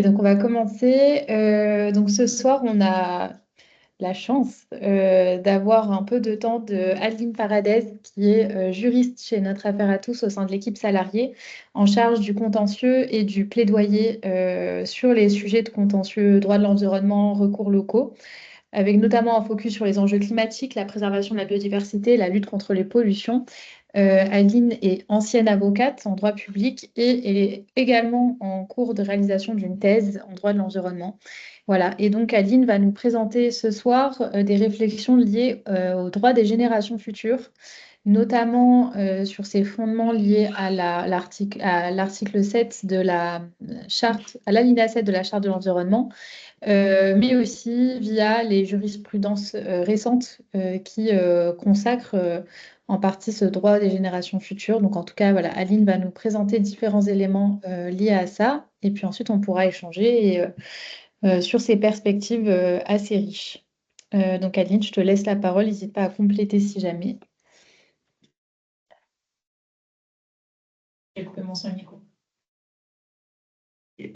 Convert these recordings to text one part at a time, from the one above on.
Donc, on va commencer. Donc, ce soir, on a la chance d'avoir un peu de temps de Adeline Paradès, qui est juriste chez Notre Affaire à tous au sein de l'équipe salariée, en charge du contentieux et du plaidoyer sur les sujets de contentieux, droit de l'environnement, recours locaux, avec notamment un focus sur les enjeux climatiques, la préservation de la biodiversité, la lutte contre les pollutions. Adeline est ancienne avocate en droit public et elle est également en cours de réalisation d'une thèse en droit de l'environnement. Voilà, et donc Adeline va nous présenter ce soir des réflexions liées aux droits des générations futures, notamment sur ses fondements liés à l'article 7 de la charte, à l'alinéa 7 de la charte de l'environnement, mais aussi via les jurisprudences récentes qui consacrent en partie ce droit des générations futures. Donc en tout cas, voilà, Aline va nous présenter différents éléments liés à ça, et puis ensuite on pourra échanger sur ces perspectives assez riches. Donc Aline, je te laisse la parole, n'hésite pas à compléter si jamais. Et couper mon son micro.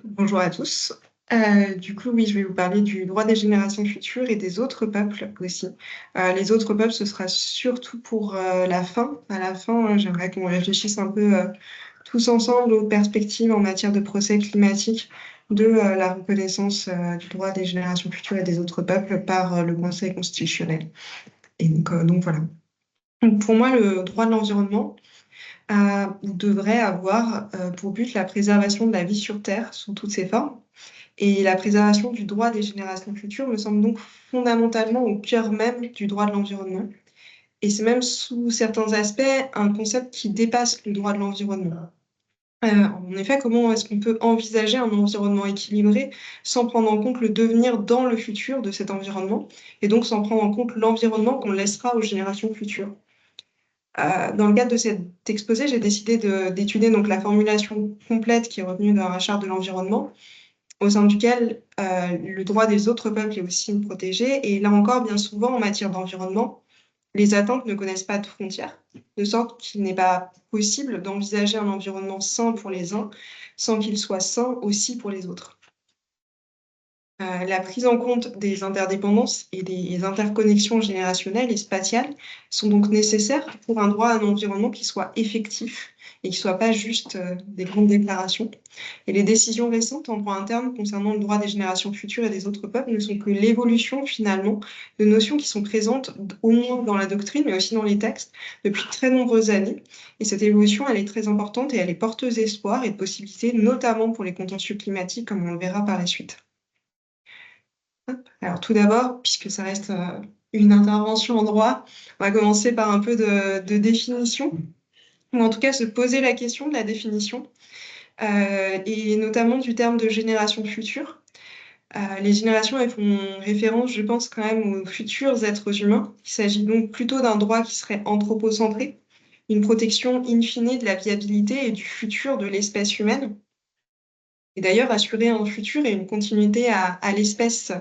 Bonjour à tous. Du coup, oui, je vais vous parler du droit des générations futures et des autres peuples aussi. Les autres peuples, ce sera surtout pour la fin. À la fin, j'aimerais qu'on réfléchisse un peu tous ensemble aux perspectives en matière de procès climatique de la reconnaissance du droit des générations futures et des autres peuples par le Conseil constitutionnel. Et donc voilà. Donc, pour moi, le droit de l'environnement devrait avoir pour but la préservation de la vie sur Terre sous toutes ses formes. Et la préservation du droit des générations futures me semble donc fondamentalement au cœur même du droit de l'environnement. Et c'est même sous certains aspects un concept qui dépasse le droit de l'environnement. En effet, comment est-ce qu'on peut envisager un environnement équilibré sans prendre en compte le devenir dans le futur de cet environnement et donc sans prendre en compte l'environnement qu'on laissera aux générations futures? Dans le cadre de cet exposé, j'ai décidé d'étudier donc la formulation complète qui est retenue dans la Charte de l'environnement, au sein duquel le droit des autres peuples est aussi protégé. Et là encore, bien souvent, en matière d'environnement, les atteintes ne connaissent pas de frontières, de sorte qu'il n'est pas possible d'envisager un environnement sain pour les uns sans qu'il soit sain aussi pour les autres. La prise en compte des interdépendances et des interconnexions générationnelles et spatiales sont donc nécessaires pour un droit à un environnement qui soit effectif et qui ne soit pas juste des grandes déclarations. Et les décisions récentes en droit interne concernant le droit des générations futures et des autres peuples ne sont que l'évolution finalement de notions qui sont présentes au moins dans la doctrine, mais aussi dans les textes depuis très nombreuses années. Et cette évolution, elle est très importante et elle est porteuse d'espoir et de possibilités, notamment pour les contentieux climatiques, comme on le verra par la suite. Alors tout d'abord, puisque ça reste une intervention en droit, on va commencer par un peu de définition, ou en tout cas se poser la question de la définition, et notamment du terme de génération future. Les générations, elles font référence, je pense, quand même aux futurs êtres humains. Il s'agit donc plutôt d'un droit qui serait anthropocentré, une protection in fine de la viabilité et du futur de l'espèce humaine. Et d'ailleurs, assurer un futur et une continuité à l'espèce,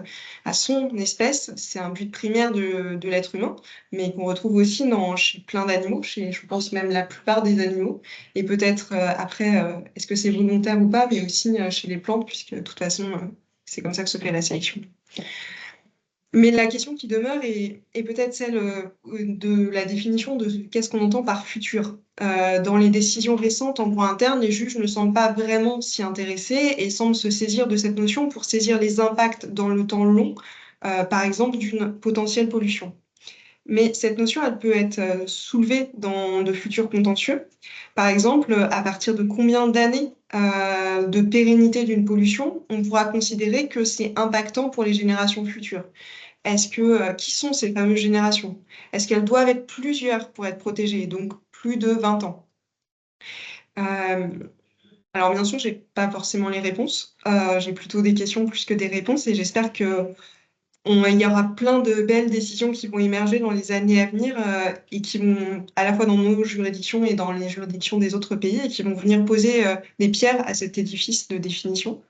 à son espèce, c'est un but primaire de l'être humain, mais qu'on retrouve aussi chez plein d'animaux, chez, je pense, même la plupart des animaux. Et peut-être après, est-ce que c'est volontaire ou pas, mais aussi chez les plantes, puisque de toute façon, c'est comme ça que se fait la sélection. Mais la question qui demeure est peut-être celle de la définition de qu'est-ce qu'on entend par futur. Dans les décisions récentes en droit interne, les juges ne semblent pas vraiment s'y intéresser et semblent se saisir de cette notion pour saisir les impacts dans le temps long, par exemple d'une potentielle pollution. Mais cette notion, elle peut être soulevée dans de futurs contentieux. Par exemple, à partir de combien d'années de pérennité d'une pollution, on pourra considérer que c'est impactant pour les générations futures? Qui sont ces fameuses générations? Est-ce qu'elles doivent être plusieurs pour être protégées, donc plus de 20 ans? Alors bien sûr, j'ai pas forcément les réponses. J'ai plutôt des questions plus que des réponses et j'espère il y aura plein de belles décisions qui vont émerger dans les années à venir et qui vont, à la fois dans nos juridictions et dans les juridictions des autres pays, et qui vont venir poser des pierres à cet édifice de définition.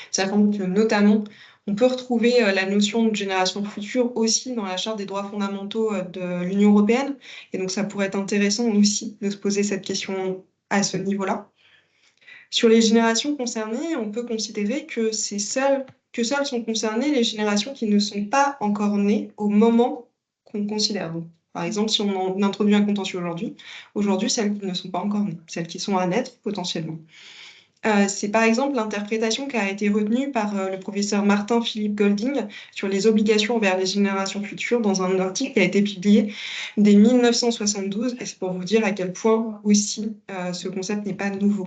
Sachant que notamment, on peut retrouver la notion de génération future aussi dans la Charte des droits fondamentaux de l'Union européenne. Et donc, ça pourrait être intéressant aussi de se poser cette question à ce niveau-là. Sur les générations concernées, on peut considérer que seules sont concernées les générations qui ne sont pas encore nées au moment qu'on considère. Donc, par exemple, si on introduit un contentieux aujourd'hui, celles qui ne sont pas encore nées, celles qui sont à naître potentiellement. C'est par exemple l'interprétation qui a été retenue par le professeur Martin-Philippe Golding sur les obligations envers les générations futures dans un article qui a été publié dès 1972, et c'est pour vous dire à quel point aussi ce concept n'est pas nouveau.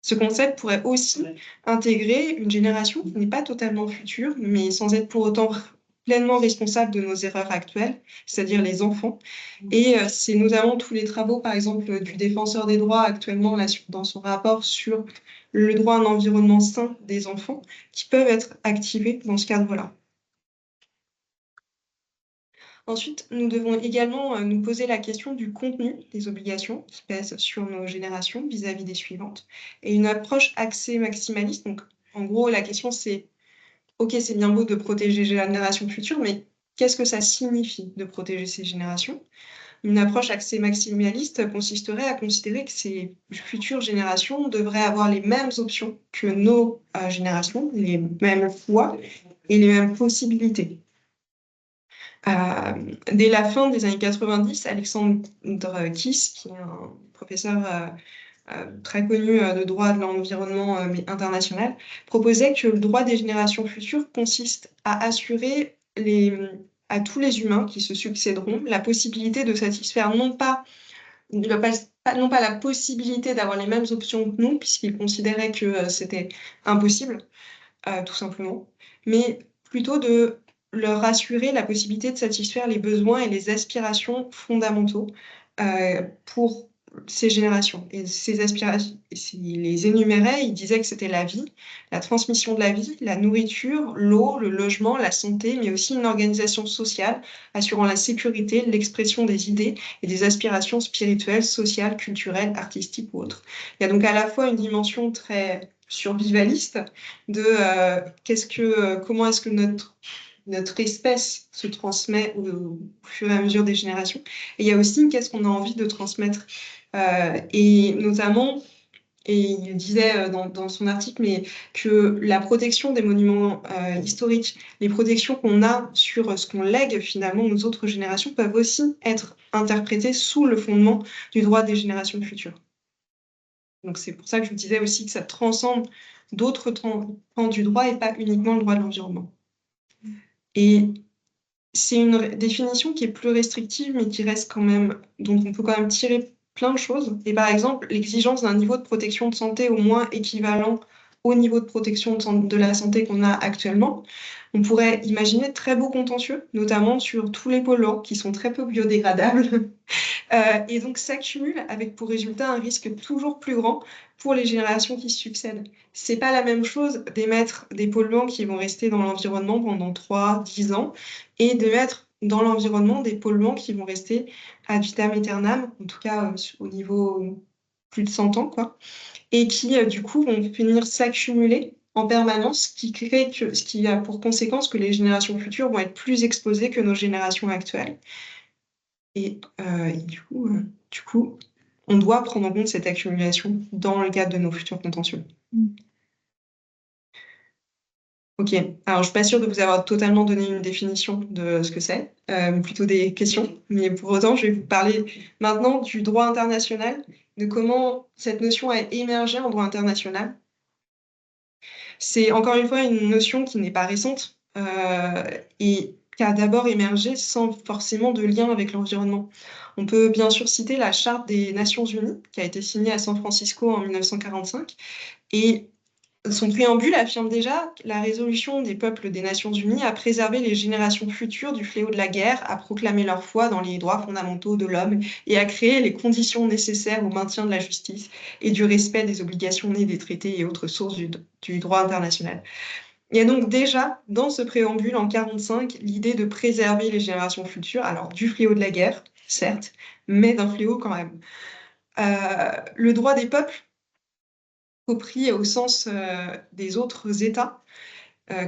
Ce concept pourrait aussi intégrer une génération qui n'est pas totalement future, mais sans être pour autant pleinement responsable de nos erreurs actuelles, c'est-à-dire les enfants. Et c'est notamment tous les travaux, par exemple, du défenseur des droits actuellement là, dans son rapport sur le droit à un environnement sain des enfants, qui peuvent être activés dans ce cadre-là. Ensuite, nous devons également nous poser la question du contenu des obligations qui pèsent sur nos générations vis-à-vis des suivantes. Et une approche axée maximaliste, donc en gros, la question c'est, ok, c'est bien beau de protéger les générations futures, mais qu'est-ce que ça signifie de protéger ces générations? Une approche axée maximaliste consisterait à considérer que ces futures générations devraient avoir les mêmes options que nos générations, les mêmes choix et les mêmes possibilités. Dès la fin des années 90, Alexandre Kiss, qui est un professeur très connu de droit de l'environnement mais international, proposait que le droit des générations futures consiste à assurer à tous les humains qui se succéderont la possibilité de satisfaire non pas la possibilité d'avoir les mêmes options que nous, puisqu'il considérait que c'était impossible, tout simplement, mais plutôt de leur assurer la possibilité de satisfaire les besoins et les aspirations fondamentaux pour ces générations. Et ces aspirations, s'il les énumérait, il disait que c'était la vie, la transmission de la vie, la nourriture, l'eau, le logement, la santé, mais aussi une organisation sociale assurant la sécurité, l'expression des idées et des aspirations spirituelles, sociales, culturelles, artistiques ou autres. Il y a donc à la fois une dimension très survivaliste de comment est-ce que notre espèce se transmet au fur et à mesure des générations. Et il y a aussi qu'est-ce qu'on a envie de transmettre. Et notamment, et il disait dans son article, mais que la protection des monuments historiques, les protections qu'on a sur ce qu'on lègue finalement aux autres générations peuvent aussi être interprétées sous le fondement du droit des générations futures. Donc c'est pour ça que je vous disais aussi que ça transcende d'autres pans du droit et pas uniquement le droit de l'environnement. Et c'est une définition qui est plus restrictive, mais qui reste quand même, dont on peut quand même tirer plein de choses. Et par exemple, l'exigence d'un niveau de protection de santé au moins équivalent au niveau de protection de la santé qu'on a actuellement. On pourrait imaginer de très beaux contentieux, notamment sur tous les polluants qui sont très peu biodégradables. Et donc s'accumule avec pour résultat un risque toujours plus grand pour les générations qui succèdent. C'est pas la même chose d'émettre des polluants qui vont rester dans l'environnement pendant 3, 10 ans et d'émettre dans l'environnement des polluants qui vont rester ad vitam aeternam, en tout cas au niveau plus de 100 ans, quoi, et qui du coup vont finir s'accumuler en permanence, ce qui a pour conséquence que les générations futures vont être plus exposées que nos générations actuelles. Et du coup, on doit prendre en compte cette accumulation dans le cadre de nos futurs contentieux. Ok, alors je suis pas sûre de vous avoir totalement donné une définition de ce que c'est, plutôt des questions, mais pour autant, je vais vous parler maintenant du droit international, de comment cette notion a émergé en droit international. C'est encore une fois une notion qui n'est pas récente et qui a d'abord émergé sans forcément de lien avec l'environnement. On peut bien sûr citer la Charte des Nations Unies, qui a été signée à San Francisco en 1945, et son préambule affirme déjà la résolution des peuples des Nations Unies à préserver les générations futures du fléau de la guerre, à proclamer leur foi dans les droits fondamentaux de l'homme et à créer les conditions nécessaires au maintien de la justice et du respect des obligations nées des traités et autres sources du droit international. Il y a donc déjà, dans ce préambule en 1945, l'idée de préserver les générations futures, alors du fléau de la guerre, certes, mais d'un fléau quand même. Le droit des peuples, compris au sens des autres États.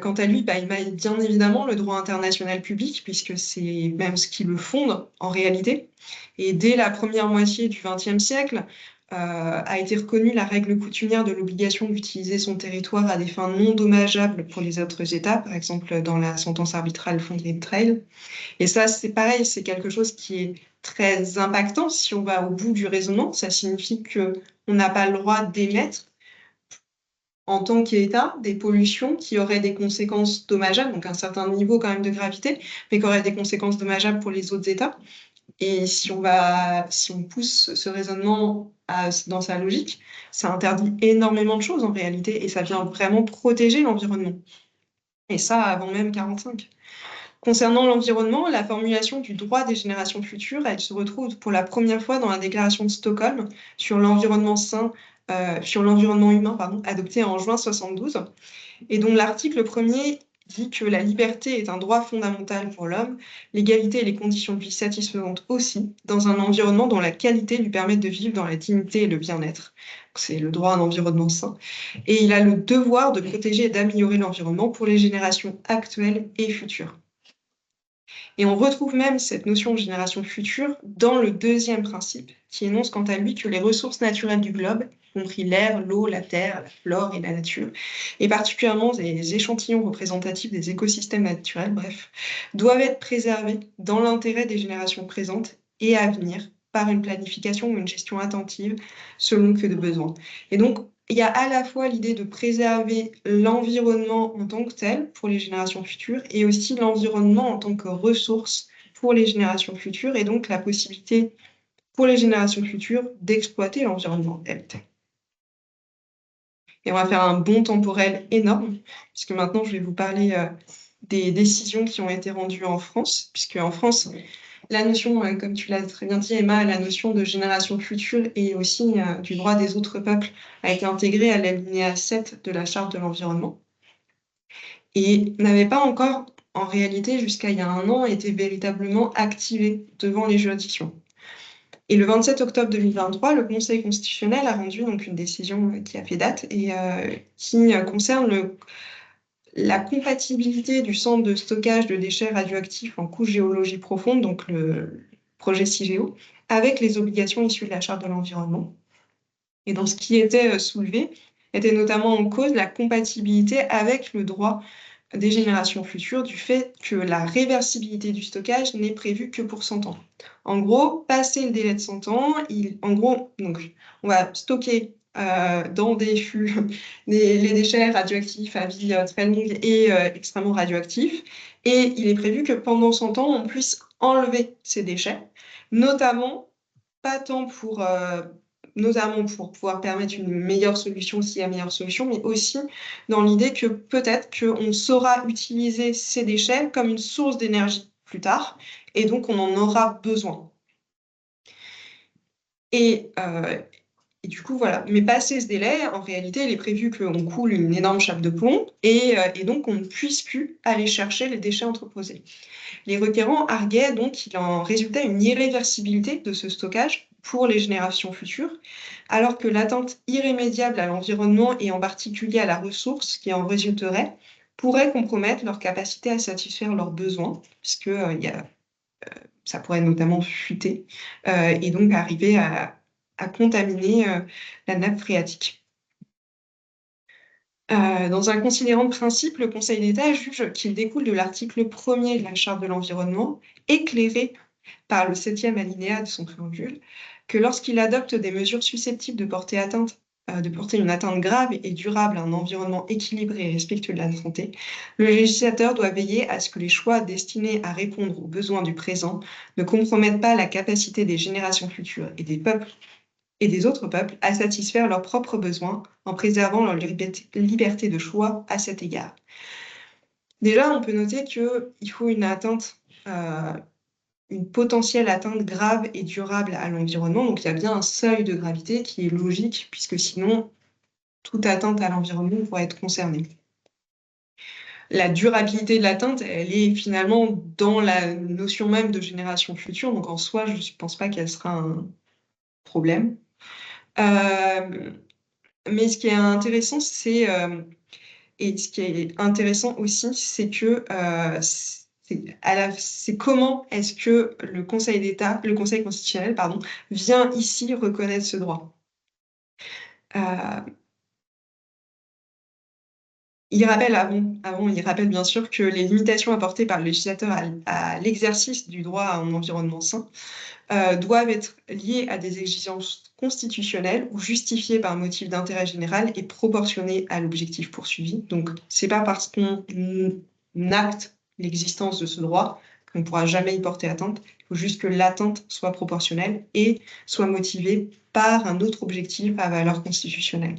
Quant à lui, il met bien évidemment le droit international public, puisque c'est même ce qui le fonde en réalité. Et dès la première moitié du XXe siècle, a été reconnue la règle coutumière de l'obligation d'utiliser son territoire à des fins non dommageables pour les autres États, par exemple dans la sentence arbitrale Fontaine-Trail. Et ça, c'est pareil, c'est quelque chose qui est très impactant si on va au bout du raisonnement. Ça signifie qu'on n'a pas le droit d'émettre en tant qu'État des pollutions qui auraient des conséquences dommageables, donc un certain niveau quand même de gravité, mais qui auraient des conséquences dommageables pour les autres États. Et si on pousse ce raisonnement dans sa logique, ça interdit énormément de choses en réalité, et ça vient vraiment protéger l'environnement. Et ça avant même 45. Concernant l'environnement, la formulation du droit des générations futures, elle se retrouve pour la première fois dans la déclaration de Stockholm sur l'environnement humain, adoptée en juin 72, et dont l'article 1er dit que la liberté est un droit fondamental pour l'homme, l'égalité et les conditions de vie satisfaisantes aussi, dans un environnement dont la qualité lui permette de vivre dans la dignité et le bien-être. C'est le droit à un environnement sain. Et il a le devoir de protéger et d'améliorer l'environnement pour les générations actuelles et futures. Et on retrouve même cette notion de génération future dans le deuxième principe, qui énonce quant à lui que les ressources naturelles du globe, y compris l'air, l'eau, la terre, la flore et la nature, et particulièrement les échantillons représentatifs des écosystèmes naturels, bref, doivent être préservés dans l'intérêt des générations présentes et à venir par une planification ou une gestion attentive selon que de besoins. Et donc, il y a à la fois l'idée de préserver l'environnement en tant que tel pour les générations futures et aussi l'environnement en tant que ressource pour les générations futures et donc la possibilité pour les générations futures d'exploiter l'environnement tel. Et on va faire un bond temporel énorme, puisque maintenant je vais vous parler des décisions qui ont été rendues en France, puisque en France, la notion, comme tu l'as très bien dit, Emma, la notion de génération future et aussi du droit des autres peuples a été intégrée à l'alinéa 7 de la Charte de l'environnement et n'avait pas encore, en réalité, jusqu'à il y a un an, été véritablement activée devant les juridictions. Et le 27 octobre 2023, le Conseil constitutionnel a rendu donc une décision qui a fait date et qui concerne la compatibilité du centre de stockage de déchets radioactifs en couche géologie profonde, donc le projet CIGEO, avec les obligations issues de la Charte de l'environnement. Et dans ce qui était soulevé, était notamment en cause la compatibilité avec le droit des générations futures du fait que la réversibilité du stockage n'est prévue que pour 100 ans. En gros, passé le délai de 100 ans, donc, on va stocker dans des fûts les déchets radioactifs à vie très longue et extrêmement radioactifs. Et il est prévu que pendant 100 ans, on puisse enlever ces déchets, notamment pas tant notamment pour pouvoir permettre une meilleure solution s'il y a meilleure solution, mais aussi dans l'idée que peut-être qu'on saura utiliser ces déchets comme une source d'énergie plus tard, et donc on en aura besoin. Et du coup, voilà. Mais passé ce délai, en réalité, il est prévu qu'on coule une énorme chape de plomb et donc on ne puisse plus aller chercher les déchets entreposés. Les requérants arguaient donc qu'il en résultait une irréversibilité de ce stockage pour les générations futures, alors que l'atteinte irrémédiable à l'environnement et en particulier à la ressource qui en résulterait pourrait compromettre leur capacité à satisfaire leurs besoins, puisque ça pourrait notamment fuiter et donc arriver à contaminer la nappe phréatique. Dans un considérant de principe, le Conseil d'État juge qu'il découle de l'article 1er de la Charte de l'environnement, éclairé par le 7e alinéa de son préambule, que lorsqu'il adopte des mesures susceptibles de porter une atteinte grave et durable à un environnement équilibré et respectueux de la santé, le législateur doit veiller à ce que les choix destinés à répondre aux besoins du présent ne compromettent pas la capacité des générations futures et des peuples et des autres peuples à satisfaire leurs propres besoins en préservant leur liberté de choix à cet égard. Déjà, on peut noter qu'il faut une potentielle atteinte grave et durable à l'environnement. Donc, il y a bien un seuil de gravité qui est logique, puisque sinon, toute atteinte à l'environnement pourrait être concernée. La durabilité de l'atteinte, elle est finalement dans la notion même de génération future. Donc, en soi, je ne pense pas qu'elle sera un problème. Mais ce qui est intéressant, c'est aussi, c'est que c'est comment est-ce que le Conseil constitutionnel, vient ici reconnaître ce droit. Il rappelle il rappelle bien sûr que les limitations apportées par le législateur à l'exercice du droit à un environnement sain doivent être liées à des exigences constitutionnelles ou justifiées par un motif d'intérêt général et proportionnées à l'objectif poursuivi. Donc, c'est pas parce qu'on acte l'existence de ce droit qu'on ne pourra jamais y porter atteinte. Il faut juste que l'atteinte soit proportionnelle et soit motivée par un autre objectif à valeur constitutionnelle.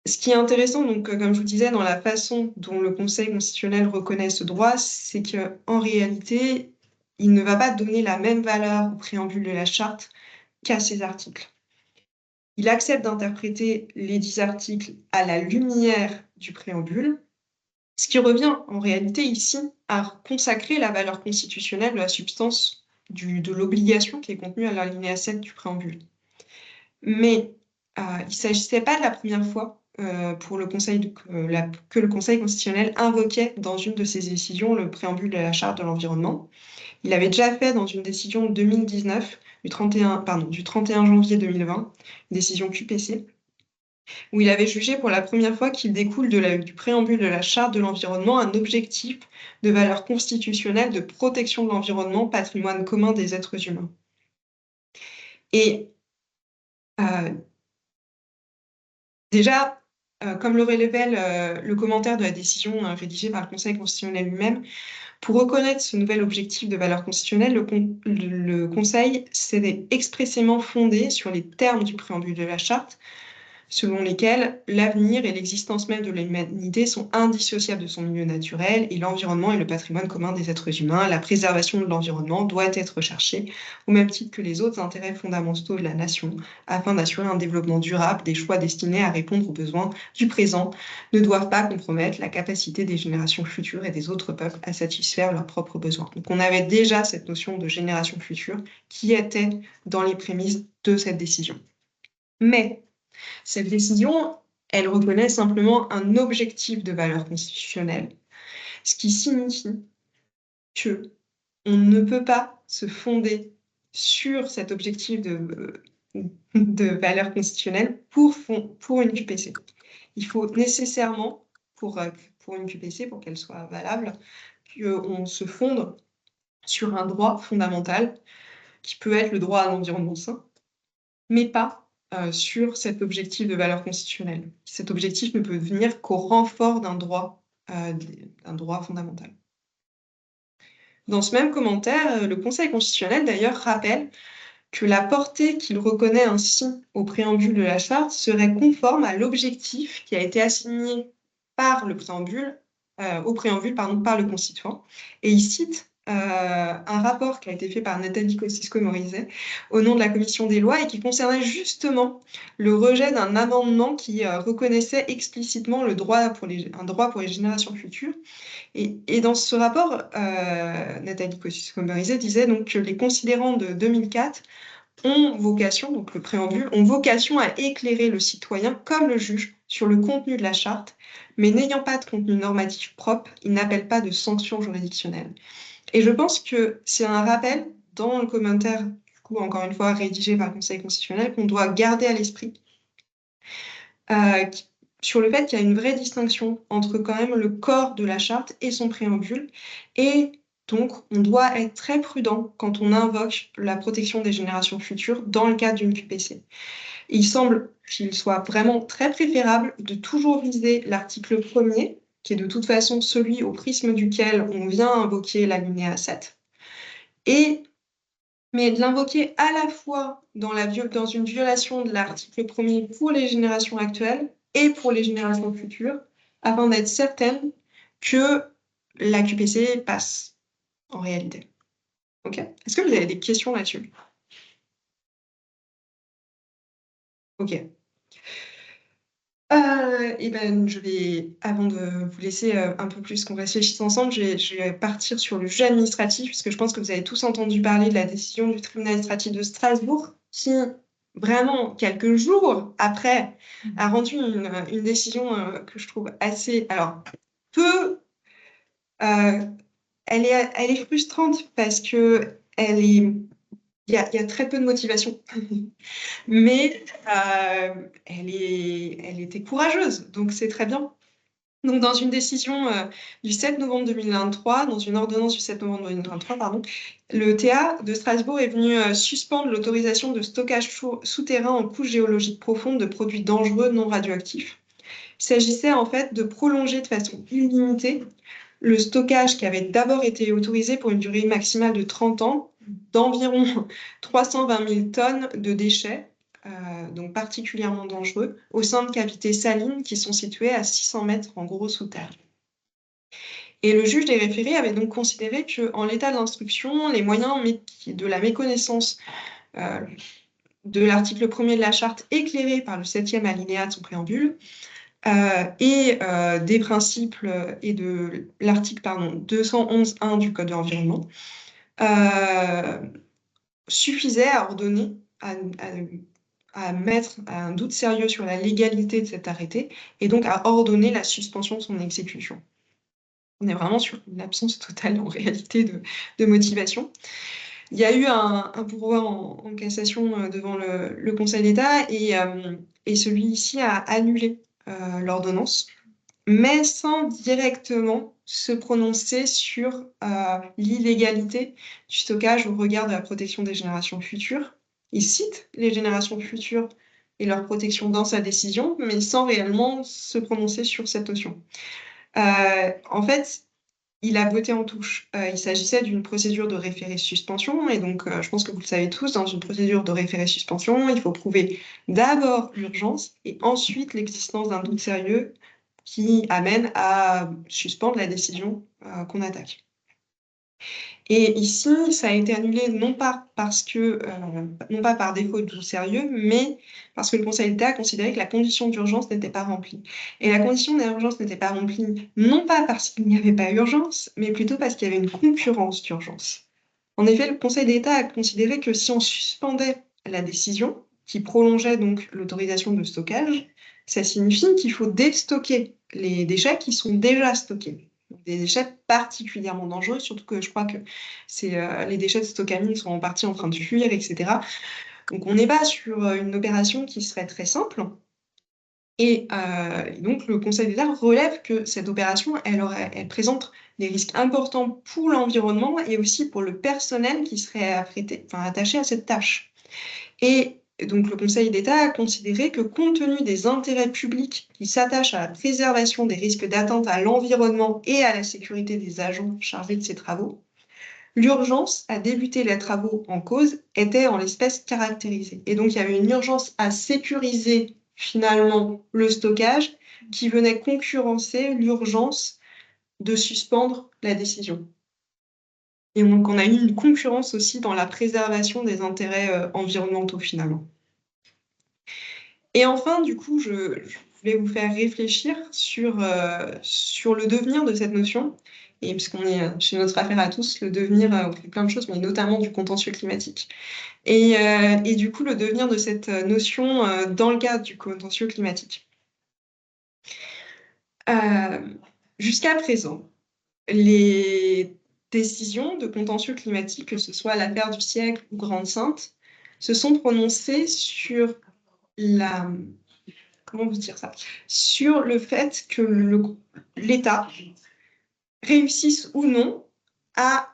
Ce qui est intéressant, donc, comme je vous disais, dans la façon dont le Conseil constitutionnel reconnaît ce droit, c'est qu'en réalité, il ne va pas donner la même valeur au préambule de la charte qu'à ses articles. Il accepte d'interpréter les 10 articles à la lumière du préambule, ce qui revient en réalité ici à consacrer la valeur constitutionnelle de la substance de l'obligation qui est contenue à l'alinéa 7 du préambule. Mais il ne s'agissait pas de la première fois pour le Conseil que le Conseil constitutionnel invoquait dans une de ses décisions le préambule de la Charte de l'environnement. Il l'avait déjà fait dans une décision de 2019, du 31 janvier 2020, une décision QPC, où il avait jugé pour la première fois qu'il découle du préambule de la Charte de l'environnement un objectif de valeur constitutionnelle de protection de l'environnement, patrimoine commun des êtres humains. Et déjà, comme le relevait le commentaire de la décision rédigée par le Conseil constitutionnel lui-même, pour reconnaître ce nouvel objectif de valeur constitutionnelle, le Conseil s'est expressément fondé sur les termes du préambule de la Charte, selon lesquels l'avenir et l'existence même de l'humanité sont indissociables de son milieu naturel et l'environnement est le patrimoine commun des êtres humains. La préservation de l'environnement doit être recherchée au même titre que les autres intérêts fondamentaux de la nation afin d'assurer un développement durable. Des choix destinés à répondre aux besoins du présent ne doivent pas compromettre la capacité des générations futures et des autres peuples à satisfaire leurs propres besoins. Donc on avait déjà cette notion de génération future qui était dans les prémices de cette décision. Mais cette décision, elle reconnaît simplement un objectif de valeur constitutionnelle, ce qui signifie que on ne peut pas se fonder sur cet objectif de valeur constitutionnelle pour une QPC. Il faut nécessairement, pour une QPC, pour qu'elle soit valable, qu'on se fonde sur un droit fondamental qui peut être le droit à l'environnement sain, mais pas sur cet objectif de valeur constitutionnelle. Cet objectif ne peut venir qu'au renfort d'un droit fondamental. Dans ce même commentaire, le Conseil constitutionnel d'ailleurs rappelle que la portée qu'il reconnaît ainsi au préambule de la Charte serait conforme à l'objectif qui a été assigné par le préambule, par le constituant. Et il cite un rapport qui a été fait par Nathalie Kosciusko-Morizet au nom de la Commission des lois et qui concernait justement le rejet d'un amendement qui reconnaissait explicitement un droit pour les générations futures. Et dans ce rapport, Nathalie Kosciusko-Morizet disait donc que les considérants de 2004 ont vocation, donc le préambule, ont vocation à éclairer le citoyen comme le juge sur le contenu de la charte, mais n'ayant pas de contenu normatif propre, ils n'appellent pas de sanctions juridictionnelles. Et je pense que c'est un rappel dans le commentaire, du coup, encore une fois, rédigé par le Conseil constitutionnel, qu'on doit garder à l'esprit sur le fait qu'il y a une vraie distinction entre quand même le corps de la charte et son préambule. Et donc, on doit être très prudent quand on invoque la protection des générations futures dans le cadre d'une QPC. Il semble qu'il soit vraiment très préférable de toujours viser l'article 1er, qui est de toute façon celui au prisme duquel on vient invoquer l'alinéa 7, mais de l'invoquer à la fois dans une violation de l'article 1er pour les générations actuelles et pour les générations futures, afin d'être certaine que la QPC passe en réalité. Ok. Est-ce que vous avez des questions là-dessus? Ok. Et ben, avant de vous laisser un peu plus qu'on réfléchisse ensemble, je vais partir sur le juge administratif, puisque je pense que vous avez tous entendu parler de la décision du tribunal administratif de Strasbourg, qui, vraiment, quelques jours après, a rendu une décision que je trouve assez... Alors, elle est frustrante parce que elle est Il y a très peu de motivation, mais elle était courageuse, donc c'est très bien. Donc, dans une décision du 7 novembre 2023, dans une ordonnance du 7 novembre 2023, pardon, le TA de Strasbourg est venu suspendre l'autorisation de stockage souterrain en couche géologique profonde de produits dangereux non radioactifs. Il s'agissait en fait de prolonger de façon illimitée le stockage qui avait d'abord été autorisé pour une durée maximale de 30 ans d'environ 320 000 tonnes de déchets, donc particulièrement dangereux, au sein de cavités salines qui sont situées à 600 mètres en gros sous terre. Et le juge des référés avait donc considéré qu'en l'état de l'instruction, les moyens de la méconnaissance de l'article 1er de la charte éclairé par le 7e alinéa de son préambule, et des principes et de l'article 211.1 du Code de l'environnement, suffisait à ordonner, à mettre un doute sérieux sur la légalité de cet arrêté, et donc à ordonner la suspension de son exécution. On est vraiment sur une absence totale, en réalité, de motivation. Il y a eu un pourvoi en cassation devant le Conseil d'État, et celui-ci a annulé l'ordonnance, mais sans directement se prononcer sur l'illégalité du stockage au regard de la protection des générations futures. Il cite les générations futures et leur protection dans sa décision, mais sans réellement se prononcer sur cette notion. En fait, il a voté en touche. Il s'agissait d'une procédure de référé-suspension, et donc je pense que vous le savez tous, dans une procédure de référé-suspension, il faut prouver d'abord l'urgence et ensuite l'existence d'un doute sérieux qui amène à suspendre la décision qu'on attaque. Et ici, ça a été annulé non pas par défaut de doute sérieux, mais parce que le Conseil d'État a considéré que la condition d'urgence n'était pas remplie. Et la condition d'urgence n'était pas remplie, non pas parce qu'il n'y avait pas urgence, mais plutôt parce qu'il y avait une concurrence d'urgence. En effet, le Conseil d'État a considéré que si on suspendait la décision, qui prolongeait donc l'autorisation de stockage, ça signifie qu'il faut déstocker les déchets qui sont déjà stockés. Des déchets particulièrement dangereux, surtout que je crois que les déchets de Stocamine sont en partie en train de fuir, etc. Donc on n'est pas sur une opération qui serait très simple. Et donc le Conseil d'État relève que cette opération, elle présente des risques importants pour l'environnement et aussi pour le personnel qui serait attaché à cette tâche. Et donc le Conseil d'État a considéré que compte tenu des intérêts publics qui s'attachent à la préservation des risques d'atteinte à l'environnement et à la sécurité des agents chargés de ces travaux, l'urgence à débuter les travaux en cause était en l'espèce caractérisée. Et donc il y avait une urgence à sécuriser finalement le stockage qui venait concurrencer l'urgence de suspendre la décision. Et donc, on a eu une concurrence aussi dans la préservation des intérêts environnementaux, finalement. Et enfin, du coup, je voulais vous faire réfléchir sur le devenir de cette notion. Et puisqu'on est chez notre affaire à tous, le devenir, on fait plein de choses, mais notamment du contentieux climatique. Et du coup, le devenir de cette notion dans le cadre du contentieux climatique. Jusqu'à présent, les décisions de contentieux climatique, que ce soit l'affaire du siècle ou Grande Sainte, se sont prononcées sur comment vous dire ça, sur le fait que l'État réussisse ou non à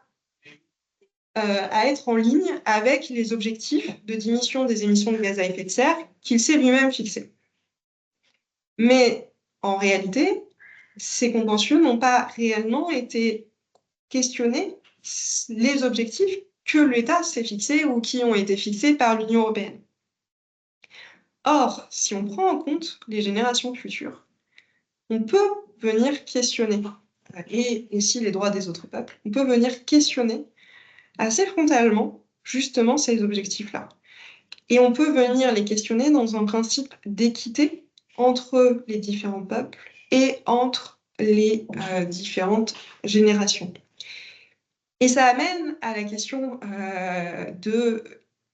être en ligne avec les objectifs de diminution des émissions de gaz à effet de serre qu'il s'est lui-même fixés. Mais en réalité, ces contentieux n'ont pas réellement été questionner les objectifs que l'État s'est fixés ou qui ont été fixés par l'Union européenne. Or, si on prend en compte les générations futures, on peut venir questionner, et aussi les droits des autres peuples, on peut venir questionner assez frontalement justement ces objectifs-là. Et on peut venir les questionner dans un principe d'équité entre les différents peuples et entre les différentes générations. Et ça amène à la question de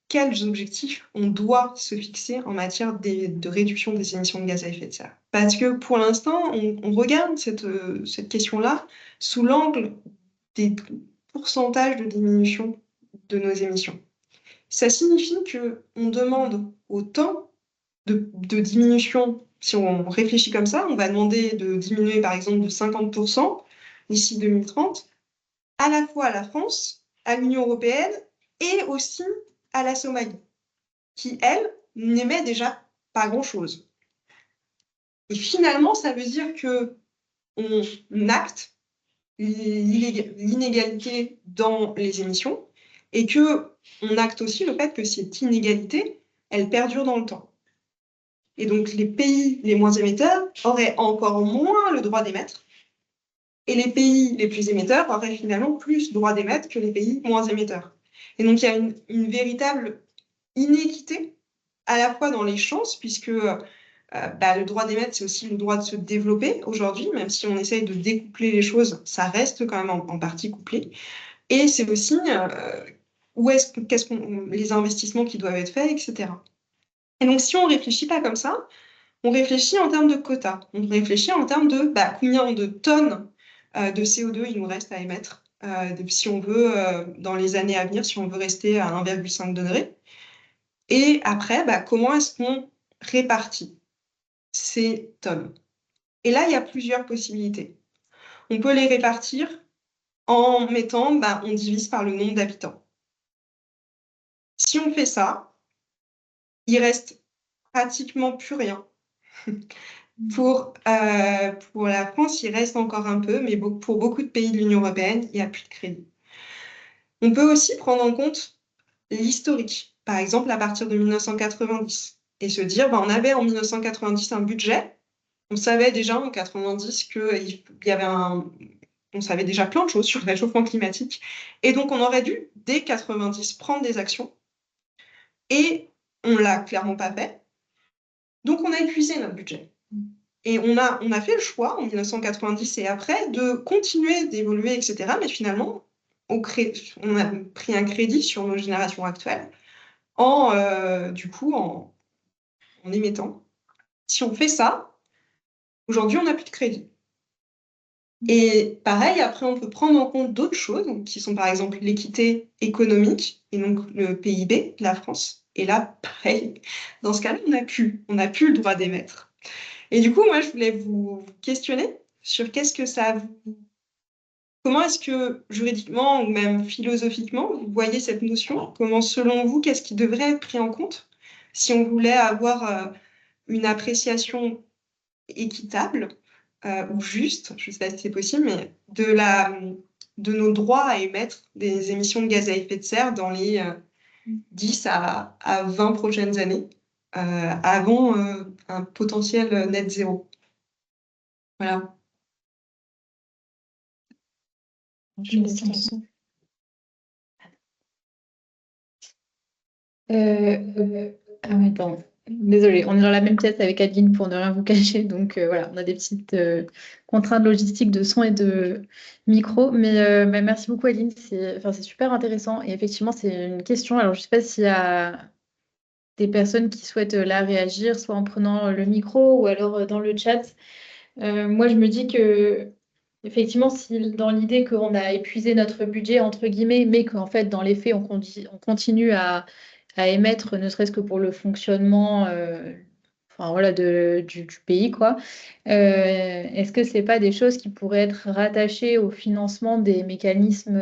quels objectifs on doit se fixer en matière de réduction des émissions de gaz à effet de serre. Parce que pour l'instant, on regarde cette question-là sous l'angle des pourcentages de diminution de nos émissions. Ça signifie qu'on demande autant de diminution. Si on réfléchit comme ça, on va demander de diminuer par exemple de 50% d'ici 2030, à la fois à la France, à l'Union européenne et aussi à la Somalie, qui, elle, n'émet déjà pas grand-chose. Et finalement, ça veut dire qu'on acte l'inégalité dans les émissions et qu'on acte aussi le fait que cette inégalité, elle perdure dans le temps. Et donc, les pays les moins émetteurs auraient encore moins le droit d'émettre, et les pays les plus émetteurs auraient finalement plus le droit d'émettre que les pays moins émetteurs. Et donc, il y a une véritable inéquité, à la fois dans les chances, puisque le droit d'émettre, c'est aussi le droit de se développer aujourd'hui, même si on essaye de découpler les choses, ça reste quand même en partie couplé. Et c'est aussi les investissements qui doivent être faits, etc. Et donc, si on ne réfléchit pas comme ça, on réfléchit en termes de quotas. On réfléchit en termes de combien de tonnes de CO2 il nous reste à émettre si on veut, dans les années à venir, si on veut rester à 1,5 degré. Et après, comment est-ce qu'on répartit ces tonnes? Et là, il y a plusieurs possibilités. On peut les répartir en mettant, on divise par le nombre d'habitants. Si on fait ça, il reste pratiquement plus rien. Pour la France, il reste encore un peu, mais pour beaucoup de pays de l'Union européenne, il n'y a plus de crédit. On peut aussi prendre en compte l'historique, par exemple à partir de 1990, et se dire, on avait en 1990 un budget, on savait déjà en 90 qu'il y avait on savait déjà plein de choses sur le réchauffement climatique, et donc on aurait dû, dès 90, prendre des actions, et on ne l'a clairement pas fait, donc on a épuisé notre budget. Et on a fait le choix en 1990 et après de continuer d'évoluer, etc. Mais finalement, on a pris un crédit sur nos générations actuelles du coup, en émettant. Si on fait ça, aujourd'hui, on n'a plus de crédit. Et pareil, après, on peut prendre en compte d'autres choses, qui sont par exemple l'équité économique, et donc le PIB de la France. Et là, pareil, dans ce cas-là, on n'a plus le droit d'émettre. Et du coup, moi, je voulais vous questionner sur comment est-ce que juridiquement ou même philosophiquement, vous voyez cette notion? Comment, selon vous, qu'est-ce qui devrait être pris en compte si on voulait avoir une appréciation équitable ou juste, je ne sais pas si c'est possible, mais de nos droits à émettre des émissions de gaz à effet de serre dans les 10 à 20 prochaines années, avant un potentiel net zéro. Voilà. Je laisse ton son. Attends. Désolée, on est dans la même pièce avec Adeline pour ne rien vous cacher. Donc voilà, on a des petites contraintes logistiques de son et de micro. Mais merci beaucoup Adeline, c'est super intéressant. Et effectivement, c'est une question. Alors je ne sais pas s'il y a des personnes qui souhaitent là réagir, soit en prenant le micro ou alors dans le chat. Moi, je me dis que effectivement, si dans l'idée qu'on a épuisé notre budget, entre guillemets, mais qu'en fait, dans les faits, on continue à émettre, ne serait-ce que pour le fonctionnement enfin, voilà, du pays, quoi. Est-ce que c'est pas des choses qui pourraient être rattachées au financement des mécanismes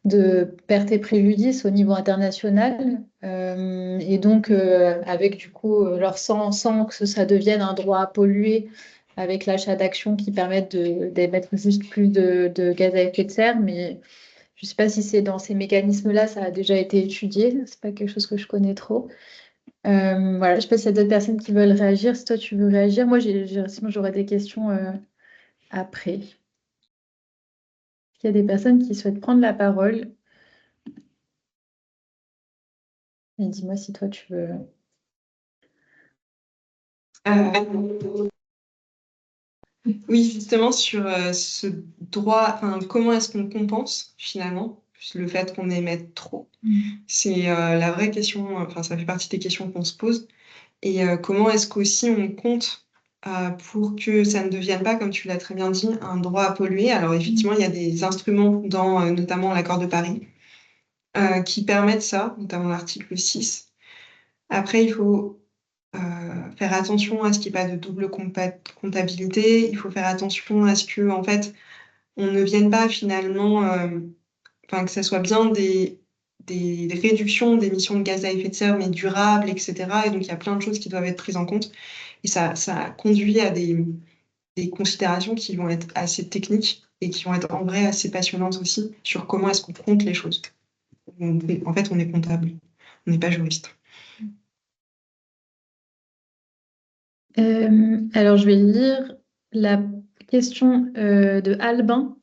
de perte et préjudice au niveau international et donc avec du coup sans que ça devienne un droit à polluer avec l'achat d'actions qui permettent d'émettre juste plus de gaz à effet de serre, mais je ne sais pas si c'est dans ces mécanismes-là, ça a déjà été étudié, c'est pas quelque chose que je connais trop. Voilà, je ne sais pas s'il y a d'autres personnes qui veulent réagir. Si toi tu veux réagir, moi sinon j'aurais des questions après. Il y a des personnes qui souhaitent prendre la parole. Et dis-moi si toi tu veux. Oui, justement, sur ce droit, comment est-ce qu'on compense finalement le fait qu'on émette trop? C'est la vraie question, ça fait partie des questions qu'on se pose. Et comment est-ce qu'aussi on compte pour que ça ne devienne pas, comme tu l'as très bien dit, un droit à polluer? Alors effectivement, il y a des instruments dans notamment l'accord de Paris qui permettent ça, notamment l'article 6. Après, il faut faire attention à ce qu'il n'y ait pas de double comptabilité. Il faut faire attention à ce que, en fait, on ne vienne pas finalement, enfin, que ça soit bien des réductions d'émissions de gaz à effet de serre, mais durables, etc. Et donc, il y a plein de choses qui doivent être prises en compte. Et ça conduit à des considérations qui vont être assez techniques et qui vont être en vrai assez passionnantes aussi sur comment est-ce qu'on compte les choses. En fait, on est comptable, on n'est pas juriste. Alors, je vais lire la question de Albin.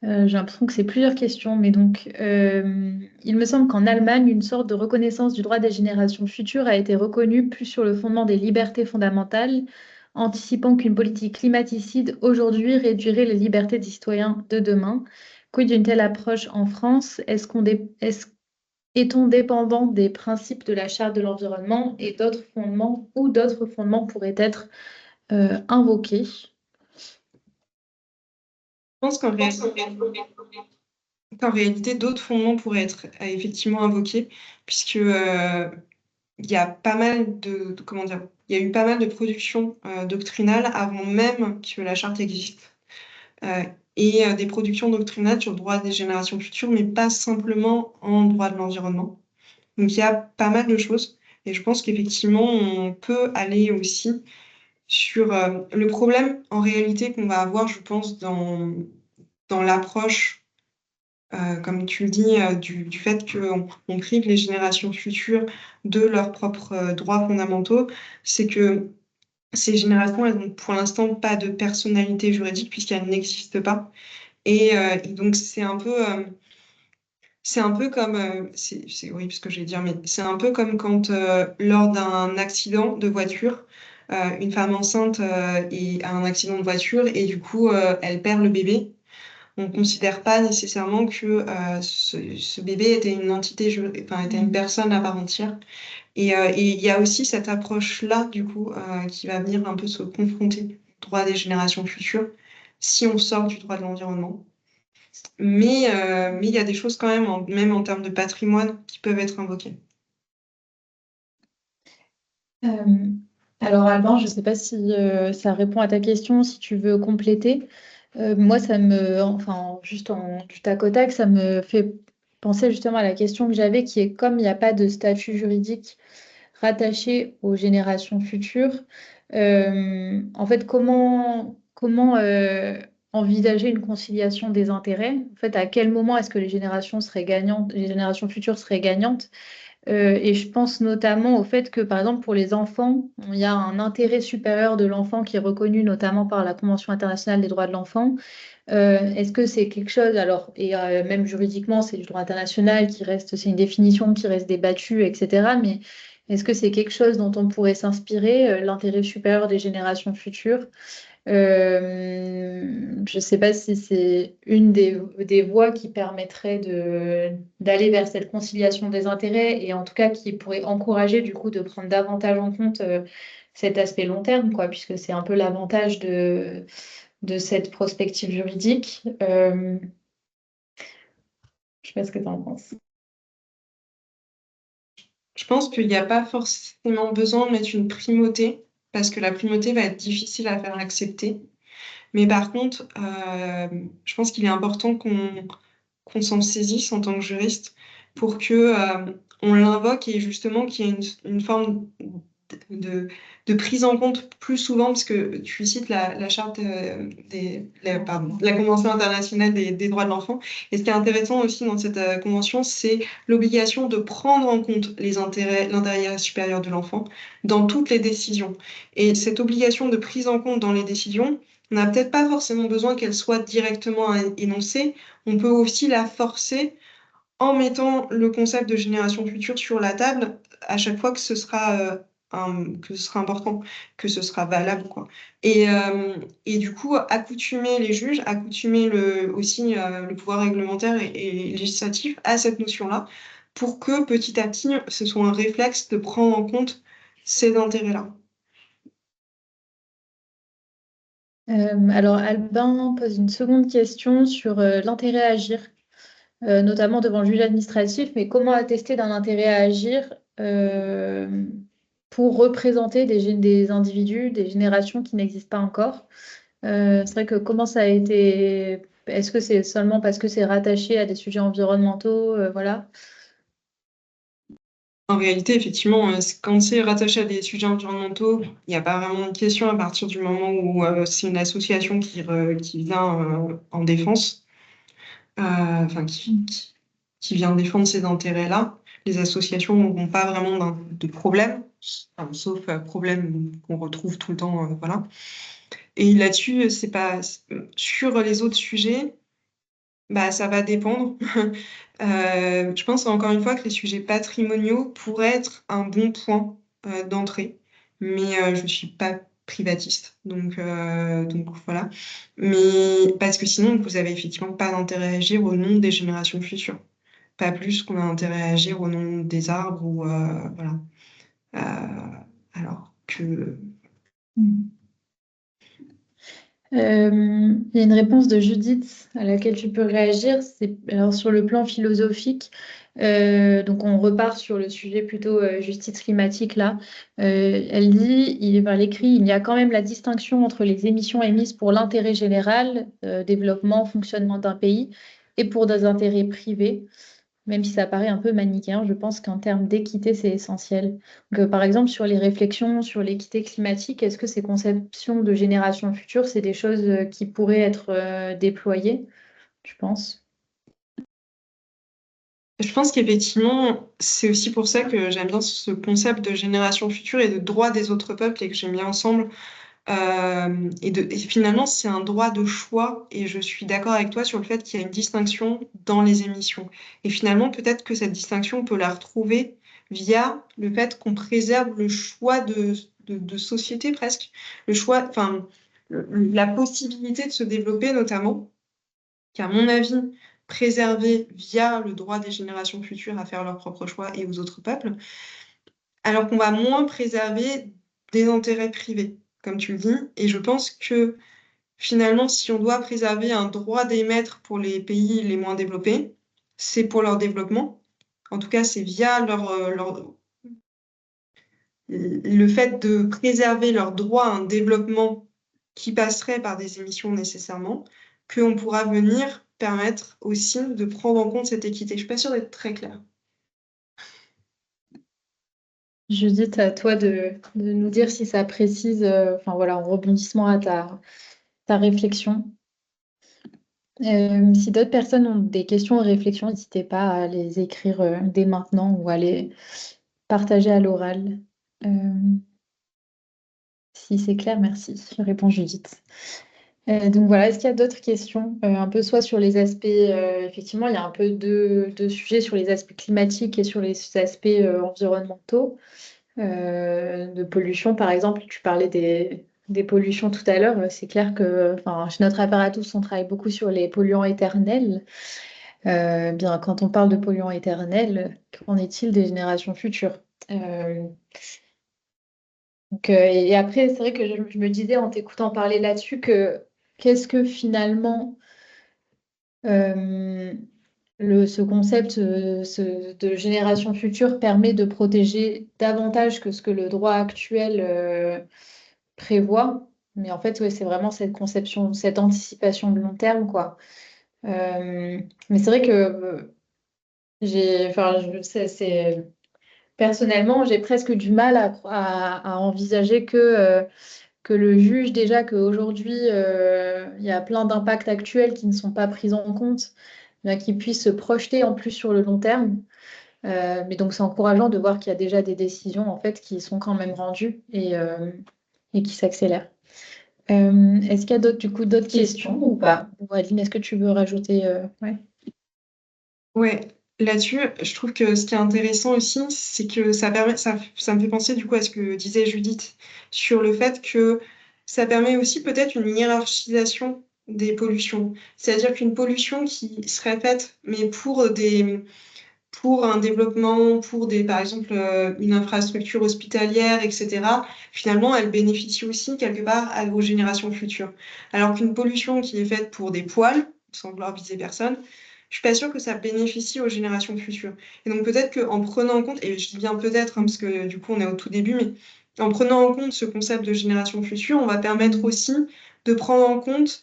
J'ai l'impression que c'est plusieurs questions, mais donc, il me semble qu'en Allemagne, une sorte de reconnaissance du droit des générations futures a été reconnue plus sur le fondement des libertés fondamentales, anticipant qu'une politique climaticide aujourd'hui réduirait les libertés des citoyens de demain. Quid d'une telle approche en France? Est-on dépendant des principes de la Charte de l'environnement et d'autres fondements ou d'autres fondements pourraient être invoqués? Je pense qu'en réalité, d'autres fondements pourraient être effectivement invoqués, puisque il y a pas mal comment dire, il y a eu pas mal de productions doctrinales avant même que la charte existe. Euh, et des productions doctrinales sur le droit des générations futures, mais pas simplement en droit de l'environnement. Donc il y a pas mal de choses. Et je pense qu'effectivement, on peut aller aussi sur le problème en réalité qu'on va avoir, je pense, dans l'approche, comme tu le dis, du fait qu'on prive les générations futures de leurs propres droits fondamentaux, c'est que ces générations, elles n'ont pour l'instant pas de personnalité juridique puisqu'elles n'existent pas. Et donc, c'est un peu comme, c'est horrible ce que je vais dire, mais c'est un peu comme quand, lors d'un accident de voiture, une femme enceinte a un accident de voiture et du coup, elle perd le bébé. On ne considère pas nécessairement que ce bébé était une entité, enfin, était une personne à part entière. Et il y a aussi cette approche-là, du coup, qui va venir un peu se confronter au droit des générations futures si on sort du droit de l'environnement. Mais il y a des choses quand même, même en termes de patrimoine, qui peuvent être invoquées. Euh, alors, Alban, je ne sais pas si ça répond à ta question, si tu veux compléter. Moi, enfin, juste du tac au tac, ça me fait penser justement à la question que j'avais, qui est comme il n'y a pas de statut juridique rattaché aux générations futures, en fait, comment envisager une conciliation des intérêts? En fait, à quel moment est-ce que les générations seraient gagnantes, les générations futures seraient gagnantes? Et je pense notamment au fait que, par exemple, pour les enfants, il y a un intérêt supérieur de l'enfant qui est reconnu notamment par la Convention internationale des droits de l'enfant. Est-ce que c'est quelque chose, alors, et même juridiquement, c'est du droit international qui reste, c'est une définition qui reste débattue, etc. Mais est-ce que c'est quelque chose dont on pourrait s'inspirer, l'intérêt supérieur des générations futures? Je ne sais pas si c'est une des voies qui permettrait d'aller vers cette conciliation des intérêts et en tout cas qui pourrait encourager du coup de prendre davantage en compte cet aspect long terme, quoi, puisque c'est un peu l'avantage de cette prospective juridique. Je ne sais pas ce que tu en penses. Je pense qu'il n'y a pas forcément besoin de mettre une primauté, parce que la primauté va être difficile à faire accepter. Mais par contre, je pense qu'il est important qu'on s'en saisisse en tant que juriste pour que on l'invoque et justement qu'il y ait une forme de, de prise en compte plus souvent, parce que tu cites la charte pardon, la Convention internationale des droits de l'enfant. Et ce qui est intéressant aussi dans cette convention, c'est l'obligation de prendre en compte l'intérêt supérieur de l'enfant dans toutes les décisions. Et cette obligation de prise en compte dans les décisions, on n'a peut-être pas forcément besoin qu'elle soit directement énoncée, on peut aussi la forcer en mettant le concept de génération future sur la table à chaque fois que que ce sera important, que ce sera valable, quoi. Et du coup, accoutumer les juges, accoutumer aussi le pouvoir réglementaire et législatif à cette notion-là, pour que petit à petit, ce soit un réflexe de prendre en compte ces intérêts-là. Alors, Albin pose une seconde question sur l'intérêt à agir. notamment devant le juge administratif, mais comment attester d'un intérêt à agir pour représenter des individus, des générations qui n'existent pas encore. C'est vrai que comment ça a été... Est-ce que c'est seulement parce que c'est rattaché à des sujets environnementaux, voilà. En réalité, effectivement, quand c'est rattaché à des sujets environnementaux, il n'y a pas vraiment de question à partir du moment où c'est une association qui vient en défense, enfin qui vient défendre ces intérêts-là. Les associations n'auront pas vraiment de problème, enfin, sauf problème qu'on retrouve tout le temps, voilà. Et là-dessus, c'est pas sur les autres sujets. Bah, ça va dépendre. Je pense encore une fois que les sujets patrimoniaux pourraient être un bon point d'entrée, mais je suis pas privatiste, donc voilà. Mais parce que sinon, vous avez effectivement pas d'intérêt à agir au nom des générations futures, pas plus qu'on a intérêt à agir au nom des arbres ou voilà. Alors que Il y a une réponse de Judith à laquelle tu peux réagir. C'est alors sur le plan philosophique. Donc on repart sur le sujet plutôt justice climatique là. Elle dit, enfin, elle écrit, il y a quand même la distinction entre les émissions émises pour l'intérêt général, développement, fonctionnement d'un pays, et pour des intérêts privés. Même si ça paraît un peu manichéen, je pense qu'en termes d'équité, c'est essentiel. Donc, par exemple, sur les réflexions sur l'équité climatique, est-ce que ces conceptions de génération future, c'est des choses qui pourraient être déployées, tu penses? je pense qu'effectivement, c'est aussi pour ça que j'aime bien ce concept de génération future et de droit des autres peuples et que j'ai mis ensemble. Et finalement, c'est un droit de choix et je suis d'accord avec toi sur le fait qu'il y a une distinction dans les émissions. Et finalement, peut-être que cette distinction, on peut la retrouver via le fait qu'on préserve le choix de société presque, le choix, enfin, la possibilité de se développer notamment, qu'à mon avis, préserver via le droit des générations futures à faire leurs propres choix et aux autres peuples, alors qu'on va moins préserver des intérêts privés, comme tu le dis. Et je pense que finalement, si on doit préserver un droit d'émettre pour les pays les moins développés, c'est pour leur développement. En tout cas, c'est via le fait de préserver leur droit à un développement qui passerait par des émissions nécessairement, qu'on pourra venir permettre aussi de prendre en compte cette équité. Je suis pas sûre d'être très claire. Judith, à toi de nous dire si ça précise, enfin voilà, en rebondissement à ta réflexion. Si d'autres personnes ont des questions ou réflexions, n'hésitez pas à les écrire dès maintenant ou à les partager à l'oral. Euh, Si c'est clair, merci, répond Judith. Donc voilà, est-ce qu'il y a d'autres questions? Un peu soit sur les aspects, effectivement, il y a un peu deux sujets sur les aspects climatiques et sur les aspects environnementaux. De pollution, par exemple, tu parlais des pollutions tout à l'heure. C'est clair que enfin, chez notre apparatus, on travaille beaucoup sur les polluants éternels. Bien, quand on parle de polluants éternels, qu'en est-il des générations futures? Euh, et après, c'est vrai que je me disais en t'écoutant parler là-dessus que qu'est-ce que finalement euh, ce concept de génération future permet de protéger davantage que ce que le droit actuel prévoit. Mais en fait, ouais, c'est vraiment cette conception, cette anticipation de long terme, quoi. Mais c'est vrai que enfin, personnellement, j'ai presque du mal à envisager que le juge, déjà qu'aujourd'hui, il y a plein d'impacts actuels qui ne sont pas pris en compte, bien qu'il puisse se projeter en plus sur le long terme. Mais donc, c'est encourageant de voir qu'il y a déjà des décisions en fait qui sont quand même rendues et qui s'accélèrent. Est-ce qu'il y a du coup, d'autres questions ou pas? Ou Adeline, est-ce que tu veux rajouter ouais. Ouais, là-dessus, je trouve que ce qui est intéressant aussi, c'est que ça me fait penser du coup à ce que disait Judith sur le fait que ça permet aussi peut-être une hiérarchisation des pollutions. C'est-à-dire qu'une pollution qui serait faite, mais pour un développement, par exemple, une infrastructure hospitalière, etc., finalement, elle bénéficie aussi quelque part aux générations futures. Alors qu'une pollution qui est faite pour des poils, sans vouloir viser personne, je suis pas sûre que ça bénéficie aux générations futures. Et donc peut-être qu'en prenant en compte, et je dis bien peut-être, parce que du coup on est au tout début, mais en prenant en compte ce concept de génération future, on va permettre aussi de prendre en compte,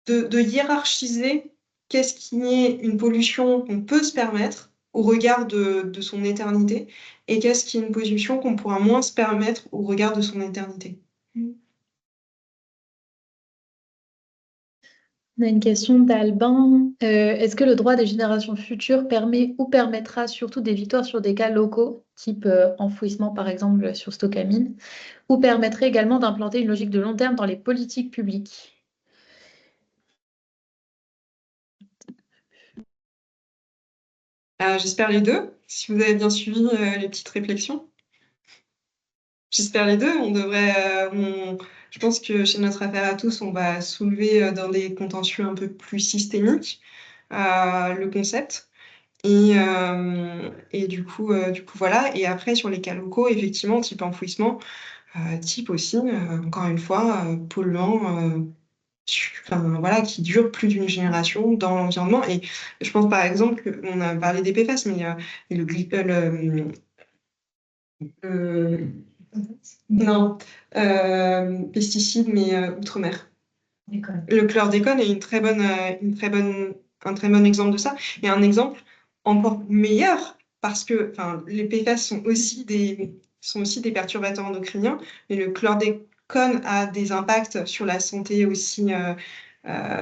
de hiérarchiser qu'est-ce qui est une pollution qu'on peut se permettre au regard de son éternité, et qu'est-ce qui est une pollution qu'on pourra moins se permettre au regard de son éternité. On a une question d'Albin. Est-ce que le droit des générations futures permet ou permettra surtout des victoires sur des cas locaux, type enfouissement par exemple sur Stocamine, ou permettrait également d'implanter une logique de long terme dans les politiques publiques? J'espère les deux, si vous avez bien suivi les petites réflexions. J'espère les deux. On devrait, je pense que chez Notre Affaire à tous, on va soulever dans des contentieux un peu plus systémiques le concept. Et du coup, voilà. Et après, sur les cas locaux, effectivement, type enfouissement, type aussi, encore une fois, polluant, enfin, voilà, qui dure plus d'une génération dans l'environnement. Et je pense par exemple, on a parlé des PFAS, mais le, non, pesticides, mais outre-mer. Le chlordécone est un très bon exemple de ça. Et un exemple encore meilleur, parce que enfin, les PFAS sont aussi des perturbateurs endocriniens, mais le chlordécone a des impacts sur la santé aussi,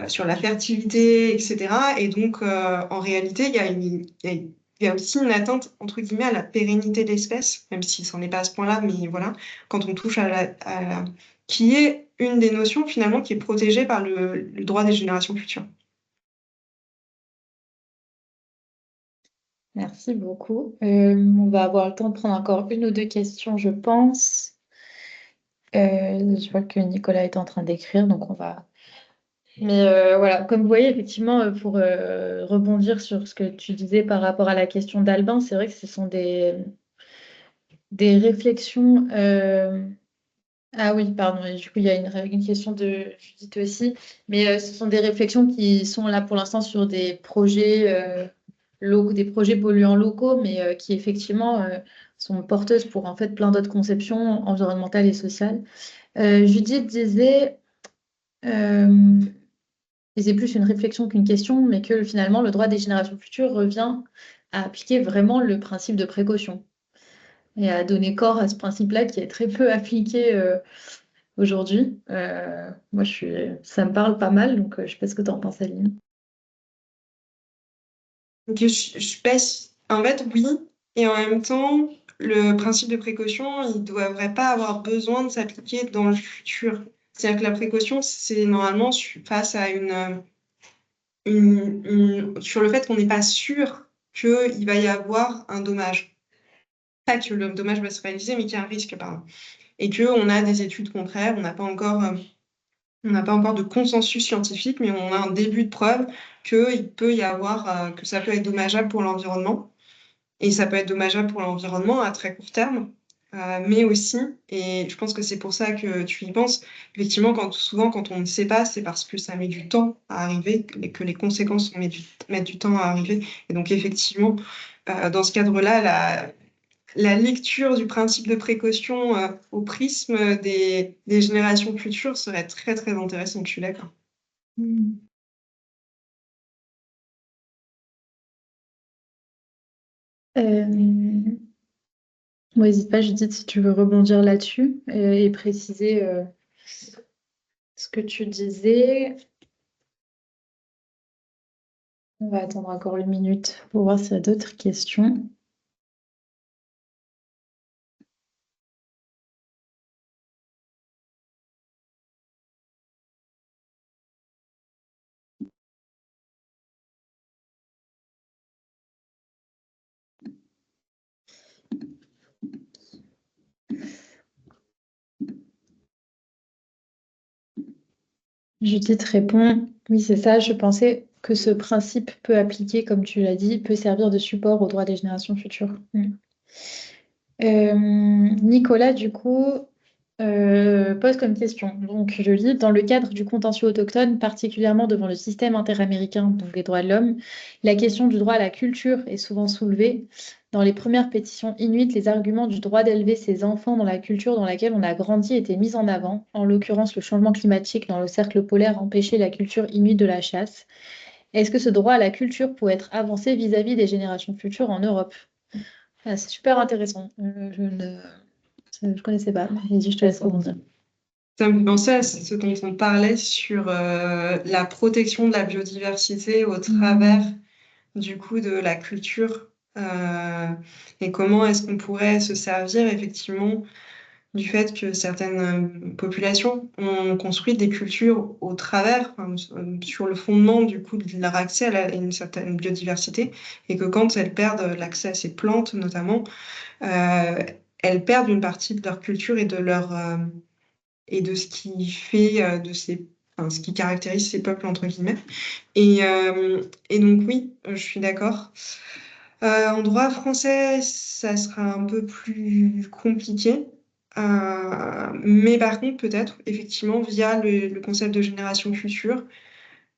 sur la fertilité, etc. Et donc, en réalité, il y a aussi une atteinte, entre guillemets, à la pérennité de l'espèce, même si ça n'en est pas à ce point-là, mais voilà, quand on touche qui est une des notions finalement qui est protégée par le droit des générations futures. Merci beaucoup. On va avoir le temps de prendre encore une ou deux questions, je pense. Je vois que Nicolas est en train d'écrire, donc on va. Mais voilà, comme vous voyez, effectivement, pour rebondir sur ce que tu disais par rapport à la question d'Albin, c'est vrai que ce sont des réflexions. Ah oui, pardon, et du coup, il y a une question de Judith aussi, mais ce sont des réflexions qui sont là pour l'instant sur des projets locaux, des projets polluants locaux, mais qui effectivement sont porteuses pour en fait plein d'autres conceptions environnementales et sociales. Judith euh, disait plus une réflexion qu'une question, mais que finalement le droit des générations futures revient à appliquer vraiment le principe de précaution et à donner corps à ce principe-là qui est très peu appliqué aujourd'hui. Moi, ça me parle pas mal, donc je sais pas ce que tu en penses, Aline. Donc, je pèse, en fait, oui, et en même temps, le principe de précaution, il ne devrait pas avoir besoin de s'appliquer dans le futur. C'est-à-dire que la précaution, c'est normalement face à sur le fait qu'on n'est pas sûr qu'il va y avoir un dommage. Pas que le dommage va se réaliser, mais qu'il y a un risque, pardon. Et qu'on a des études contraires, on n'a pas encore de consensus scientifique, mais on a un début de preuve qu'il peut y avoir, que ça peut être dommageable pour l'environnement. Et ça peut être dommageable pour l'environnement à très court terme, mais aussi, et je pense que c'est pour ça que tu y penses, effectivement, souvent quand on ne sait pas, c'est parce que ça met du temps à arriver, que les conséquences mettent du temps à arriver. Et donc effectivement, dans ce cadre-là, la lecture du principe de précaution au prisme des générations futures serait très très intéressante, je suis d'accord. Euh, Bon, n'hésite pas, Judith, si tu veux rebondir là-dessus et préciser ce que tu disais. On va attendre encore une minute pour voir s'il y a d'autres questions. Judith répond, oui, c'est ça, je pensais que ce principe peut appliquer, comme tu l'as dit, peut servir de support aux droits des générations futures. Nicolas, du coup, pose comme question. Donc, je lis, dans le cadre du contentieux autochtone, particulièrement devant le système interaméricain, donc des droits de l'homme, la question du droit à la culture est souvent soulevée. Dans les premières pétitions inuites, les arguments du droit d'élever ses enfants dans la culture dans laquelle on a grandi étaient mis en avant. En l'occurrence, le changement climatique dans le cercle polaire empêchait la culture inuite de la chasse. Est-ce que ce droit à la culture pourrait être avancé vis-à-vis des générations futures en Europe? Ah, c'est super intéressant. Je connaissais pas. Vas-y, je te laisse rebondir. Ça me fait penser à ce dont on parlait sur la protection de la biodiversité au travers du coup de la culture et comment est-ce qu'on pourrait se servir effectivement du fait que certaines populations ont construit des cultures au travers, enfin, sur le fondement du coup de leur accès à une certaine biodiversité et que quand elles perdent l'accès à ces plantes notamment, euh, elles perdent une partie de leur culture et de leur et de ce qui fait de ces enfin, ce qui caractérise ces peuples entre guillemets. Et donc oui, je suis d'accord. En droit français, ça sera un peu plus compliqué. Mais par contre, peut-être, effectivement, via le concept de génération future,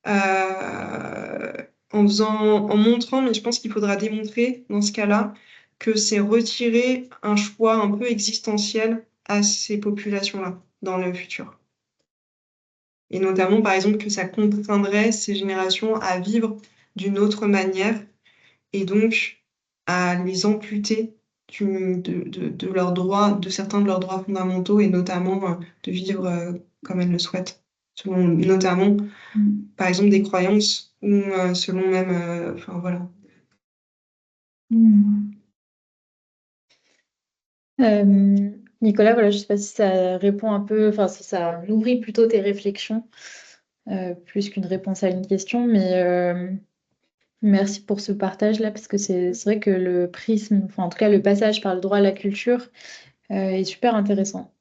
euh, en montrant, mais je pense qu'il faudra démontrer dans ce cas-là que c'est retirer un choix un peu existentiel à ces populations-là dans le futur. Et notamment, par exemple, que ça contraindrait ces générations à vivre d'une autre manière et donc à les amputer de leurs droits, de certains de leurs droits fondamentaux et notamment de vivre comme elles le souhaitent, selon notamment, par exemple, des croyances ou selon même, enfin voilà. Mm. Nicolas, voilà, je ne sais pas si ça répond un peu, enfin si ça nourrit plutôt tes réflexions, plus qu'une réponse à une question, mais merci pour ce partage-là, parce que c'est vrai que le prisme, enfin en tout cas le passage par le droit à la culture, est super intéressant.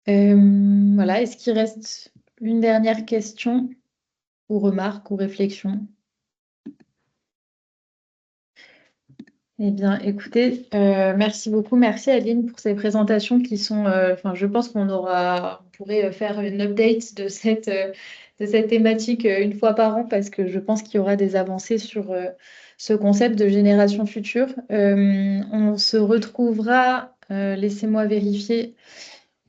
Voilà, est-ce qu'il reste une dernière question ou remarque ou réflexion? Eh bien, écoutez, merci beaucoup. Merci Aline pour ces présentations qui sont, enfin, je pense on pourrait faire une update de cette thématique une fois par an parce que je pense qu'il y aura des avancées sur ce concept de génération future. On se retrouvera, laissez-moi vérifier.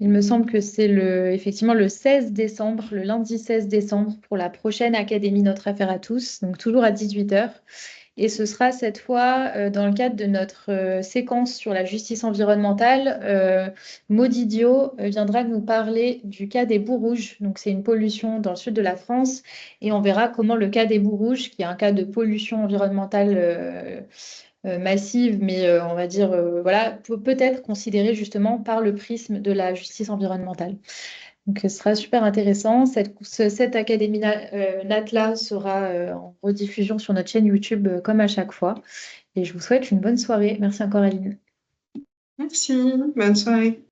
Il me semble que c'est effectivement le 16 décembre, le lundi 16 décembre pour la prochaine Académie Notre Affaire à tous, donc toujours à 18 heures. Et ce sera cette fois dans le cadre de notre séquence sur la justice environnementale. Maudidio viendra nous parler du cas des boues rouges. Donc, c'est une pollution dans le sud de la France. Et on verra comment le cas des boues rouges, qui est un cas de pollution environnementale massive, mais on va dire, voilà, peut être considéré justement par le prisme de la justice environnementale. Donc, ce sera super intéressant. Cette Académie NAT-là sera en rediffusion sur notre chaîne YouTube comme à chaque fois. Et je vous souhaite une bonne soirée. Merci encore, Aline. Merci, bonne soirée.